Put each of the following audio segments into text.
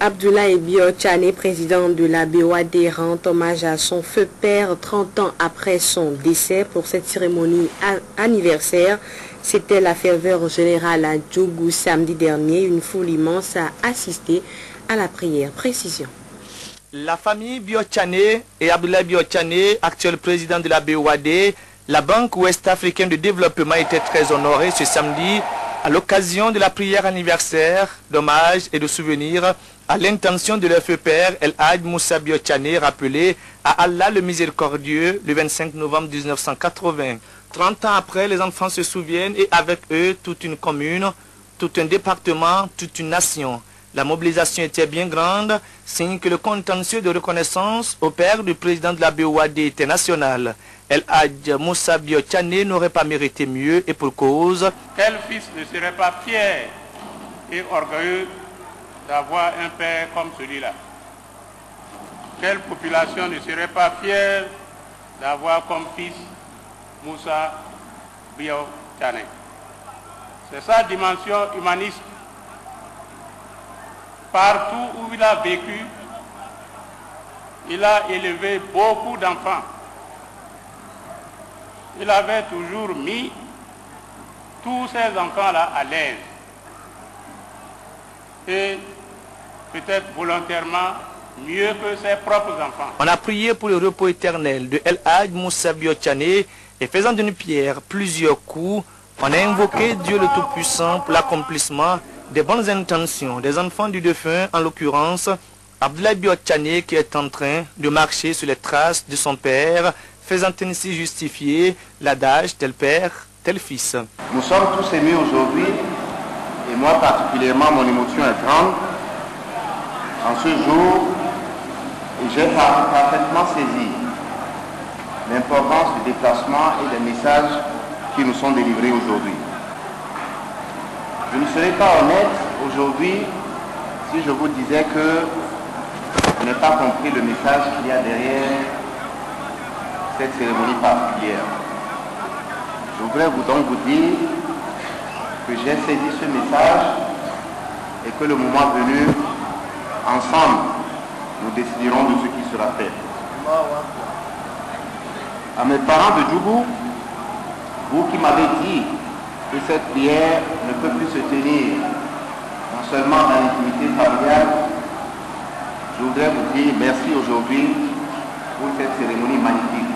Abdoulaye Bio-Tchane, président de la BOAD, rend hommage à son feu père 30 ans après son décès. Pour cette cérémonie anniversaire, c'était la ferveur générale à Djougou samedi dernier. Une foule immense a assisté à la prière. Précision. La famille Bio-Tchane et Abdoulaye Bio-Tchane, actuel président de la BOAD, la Banque ouest-africaine de développement, était très honorée ce samedi à l'occasion de la prière anniversaire d'hommage et de souvenir à l'intention de leur feu père El Hadj Moussa Bio-Tchane, rappelé à Allah le Miséricordieux le 25 novembre 1980. 30 ans après, les enfants se souviennent et avec eux toute une commune, tout un département, toute une nation. La mobilisation était bien grande, signe que le contentieux de reconnaissance au père du président de la BOAD était national. El Hadj Moussa Bio-Tchane n'aurait pas mérité mieux et pour cause. Quel fils ne serait pas fier et orgueilleux d'avoir un père comme celui-là? Quelle population ne serait pas fière d'avoir comme fils Moussa Bio-Tchane? C'est sa dimension humaniste. Partout où il a vécu, il a élevé beaucoup d'enfants. Il avait toujours mis tous ces enfants-là à l'aise. Et peut-être volontairement mieux que ses propres enfants. On a prié pour le repos éternel de El Hadj Moussa Bio-Tchane et faisant d'une pierre plusieurs coups, on a invoqué Dieu le Tout-Puissant pour l'accomplissement des bonnes intentions des enfants du défunt, en l'occurrence Abdoulaye Bio-Tchane, qui est en train de marcher sur les traces de son père, faisant ainsi justifier l'adage tel père, tel fils. Nous sommes tous émus aujourd'hui, et moi particulièrement, mon émotion est grande. En ce jour, j'ai parfaitement saisi l'importance du déplacement et des messages qui nous sont délivrés aujourd'hui. Je ne serais pas honnête aujourd'hui si je vous disais que je n'ai pas compris le message qu'il y a derrière cette cérémonie particulière. Je voudrais donc vous dire que j'ai saisi ce message et que le moment venu, ensemble, nous déciderons de ce qui sera fait. À mes parents de Djougou, vous qui m'avez dit que cette prière ne peut plus se tenir non seulement dans l'intimité familiale, je voudrais vous dire merci aujourd'hui pour cette cérémonie magnifique.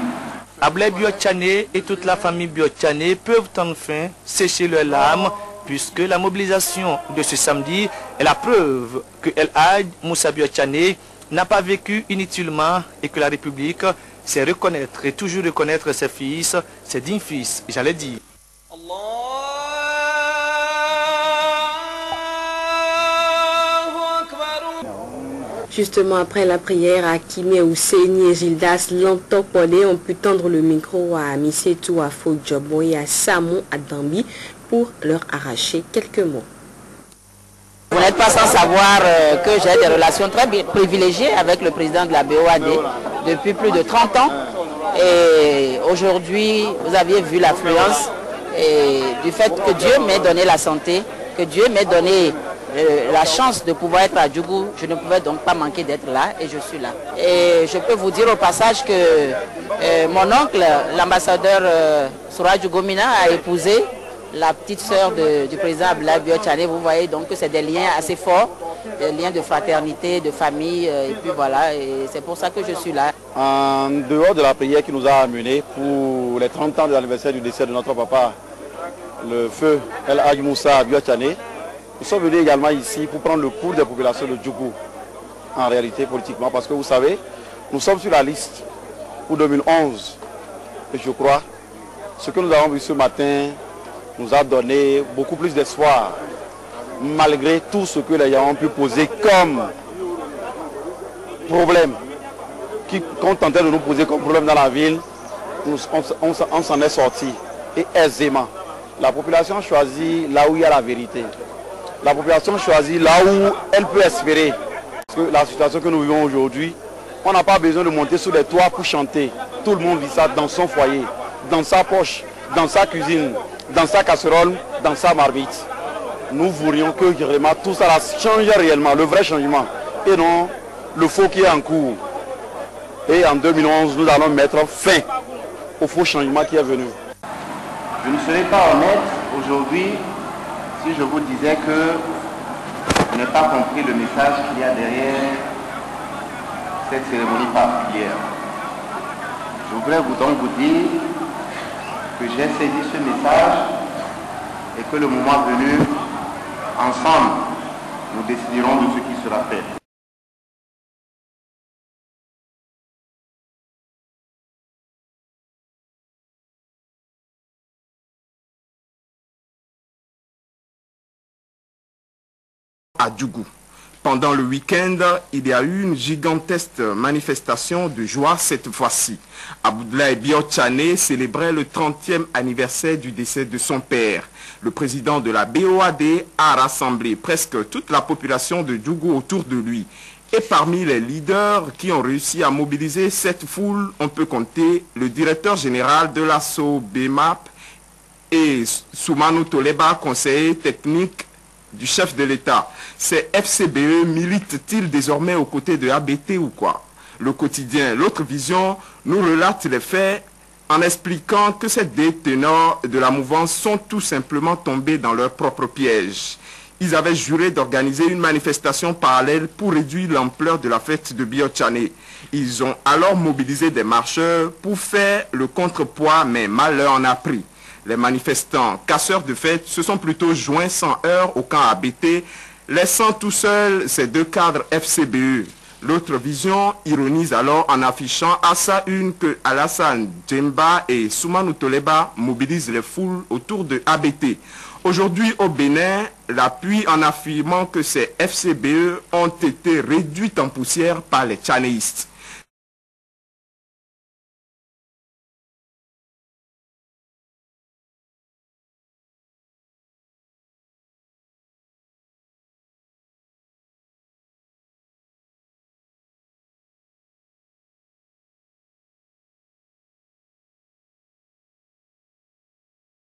Abdoulaye Bio-Tchane et toute la famille Bio-Tchane peuvent enfin sécher leurs larmes puisque la mobilisation de ce samedi est la preuve que El Hadj Moussa Bio-Tchane n'a pas vécu inutilement et que la République sait reconnaître et toujours reconnaître ses fils, ses dignes fils, j'allais dire. Justement après la prière, Akime Ousseini et Gildas Lantokpone ont pu tendre le micro à Missetou Afo-Djobo et à Samon Adambi pour leur arracher quelques mots. Vous n'êtes pas sans savoir que j'ai des relations très privilégiées avec le président de la BOAD depuis plus de 30 ans. Et aujourd'hui, vous aviez vu l'affluence du fait que Dieu m'ait donné la santé, que Dieu m'ait donné la chance de pouvoir être à Djougou. Je ne pouvais donc pas manquer d'être là et je suis là. Et je peux vous dire au passage que mon oncle, l'ambassadeur Suraju Gomina, a épousé la petite sœur du président Abdoulaye Bio-Tchane. Vous voyez donc que c'est des liens assez forts, des liens de fraternité, de famille, et puis voilà, et c'est pour ça que je suis là. En dehors de la prière qui nous a amenés pour les 30 ans de l'anniversaire du décès de notre papa, le feu El Hadj Moussa Bio-Tchane, nous sommes venus également ici pour prendre le pouls des populations de Djougou, en réalité politiquement, parce que vous savez, nous sommes sur la liste pour 2011, et je crois, ce que nous avons vu ce matin nous a donné beaucoup plus d'espoir, malgré tout ce que les gens ont pu poser comme problème, qu'on tentait de nous poser comme problème dans la ville, on s'en est sorti, et aisément. La population choisit là où il y a la vérité. La population choisit là où elle peut espérer. Parce que la situation que nous vivons aujourd'hui, on n'a pas besoin de monter sur les toits pour chanter. Tout le monde vit ça dans son foyer, dans sa poche, dans sa cuisine, dans sa casserole, dans sa marmite. Nous voudrions que vraiment tout ça change réellement, le vrai changement. et non le faux qui est en cours. Et en 2011, nous allons mettre fin au faux changement qui est venu. Je ne serais pas honnête aujourd'hui si je vous disais que je n'ai pas compris le message qu'il y a derrière cette cérémonie particulière. Je voudrais donc vous dire que j'ai saisi ce message et que le moment venu, ensemble, nous déciderons de ce qui sera fait. À Djougou. Pendant le week-end, il y a eu une gigantesque manifestation de joie cette fois-ci. Abdoulaye Biotchane célébrait le 30e anniversaire du décès de son père. Le président de la BOAD a rassemblé presque toute la population de Djougou autour de lui. Et parmi les leaders qui ont réussi à mobiliser cette foule, on peut compter le directeur général de l'ASSO BEMAP et Soumanou Toleba, conseiller technique du chef de l'État. Ces FCBE militent-ils désormais aux côtés de ABT ou quoi? Le quotidien, l'autre vision, nous relate les faits en expliquant que ces détenants de la mouvance sont tout simplement tombés dans leur propre piège. Ils avaient juré d'organiser une manifestation parallèle pour réduire l'ampleur de la fête de Biotchane. Ils ont alors mobilisé des marcheurs pour faire le contrepoids, mais mal leur en a pris. Les manifestants, casseurs de fêtes, se sont plutôt joints sans heurts au camp ABT, laissant tout seuls ces deux cadres FCBE. L'autre vision ironise alors en affichant à sa une que Alassane Djemba et Soumanou Toleba mobilisent les foules autour de ABT. Aujourd'hui au Bénin, l'appui en affirmant que ces FCBE ont été réduits en poussière par les tchanéistes.